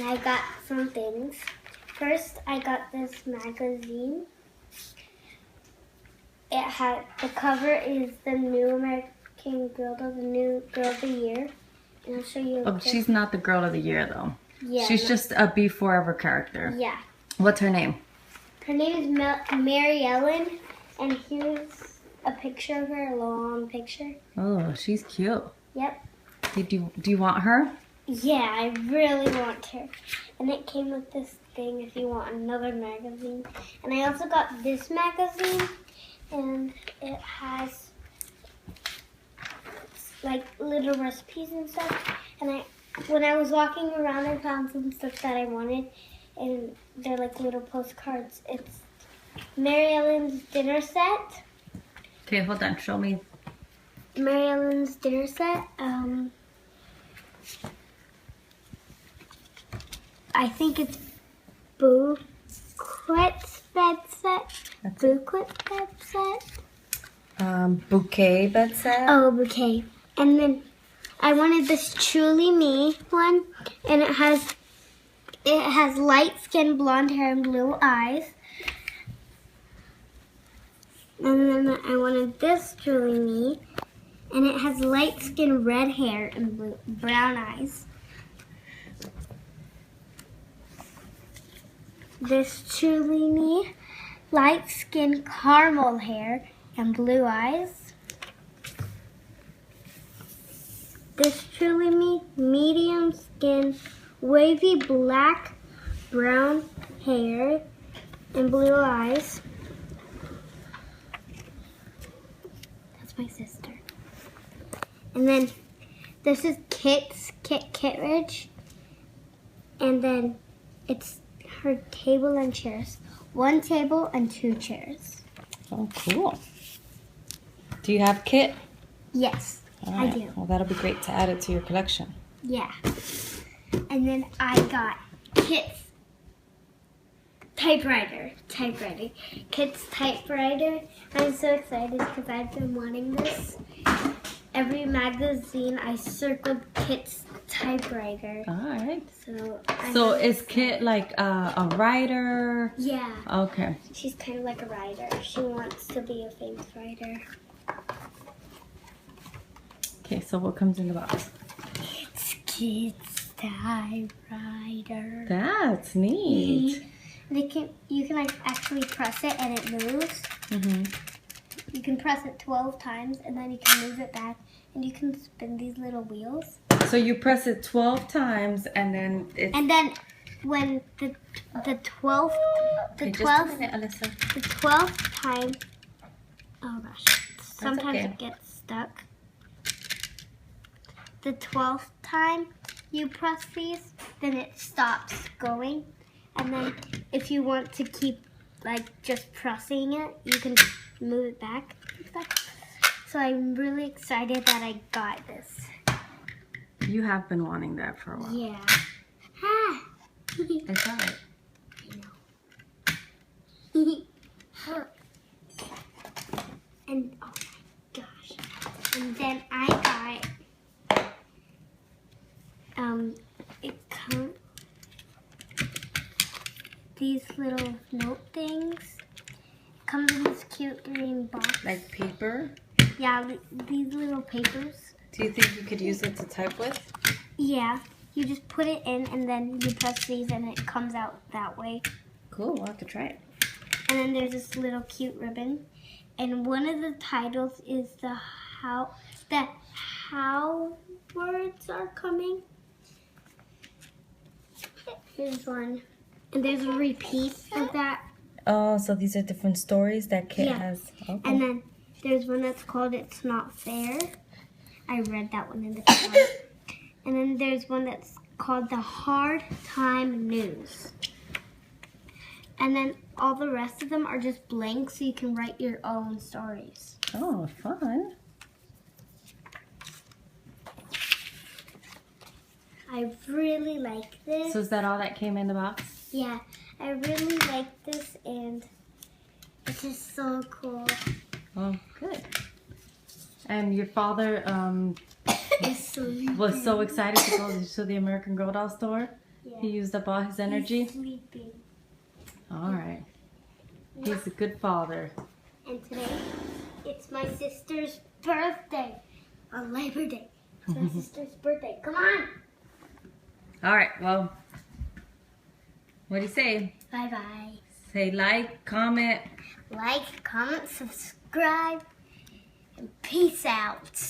I got some things. First, I got this magazine. The cover is the new American Girl of the Year. And I'll show you. Oh, she's not the Girl of the Year though. Yeah. She's just a Be Forever character. Yeah. What's her name? Her name is Mary Ellen, and here's a picture of her, a long picture. Oh, she's cute. Yep. Do you want her? Yeah, I really want her. And it came with this thing if you want another magazine. And I also got this magazine, and it has like little recipes and stuff. And when I was walking around, I found some stuff that I wanted, and they're like little postcards. It's Mary Ellen's dinner set. Okay, hold on. Show me. Mary Ellen's dinner set. I think it's Bouquet's bed set. Bouquet's bed set. Bouquet bed set. Oh, bouquet. And then I wanted this Truly Me one, and it has light skin, blonde hair, and blue eyes. And then I wanted this Truly Me, and it has light skin, red hair, and brown eyes. This Truly Me, light skin, caramel hair, and blue eyes. This Truly Me, medium skin, wavy black, brown hair, and blue eyes. That's my sister. And then this is Kittredge. And then it's her table and chairs. 1 table and 2 chairs. Oh, cool. Do you have Kit? Yes, All I right. do. Well, that'll be great to add it to your collection. Yeah. And then I got Kit's typewriter. Kit's typewriter. I'm so excited because I've been wanting this. Every magazine I circled Kit's typewriter. All right. So is Kit like a writer? Yeah. Okay. She's kind of like a writer. She wants to be a famous writer. Okay, so what comes in the box? It's Kit's typewriter. That's neat. You can like actually press it and it moves. You can press it 12 times and then you can move it back, and you can spin these little wheels. So you press it 12 times and then it's... And then when the 12th Okay, just a minute, Alyssa. the 12th time, oh gosh, sometimes okay. it gets stuck. The 12th time you press these, then it stops going. And then if you want to keep like just pressing it, you can move it back. So I'm really excited that I got this. You have been wanting that for a while. Yeah. Ah. It's all right. I know. And oh my gosh. And then I got these little note things. Comes in this cute green box. Like paper? Yeah, these little papers. Do you think you could use it to type with? Yeah, you just put it in and then you press these and it comes out that way. Cool, we'll have to try it. And then there's this little cute ribbon. And one of the titles is the how words are coming. Here's one. And there's a repeat of that. Oh, so these are different stories that Kit has. Okay. And then there's one that's called It's Not Fair. I read that one in the class. And then there's one that's called The Hard Time News. And then all the rest of them are just blank, so you can write your own stories. Oh, fun. I really like this. So is that all that came in the box? Yeah, I really like this, and it's just so cool. Oh, good. And your father It's so was so excited to go to the American Girl doll store? Yeah. He used up all his energy? He's sleeping. All right. He's a good father. And today, it's my sister's birthday on Labor Day. It's my sister's birthday. Come on! All right, well, what do you say? Bye-bye. Say like, comment. Like, comment, subscribe, and peace out.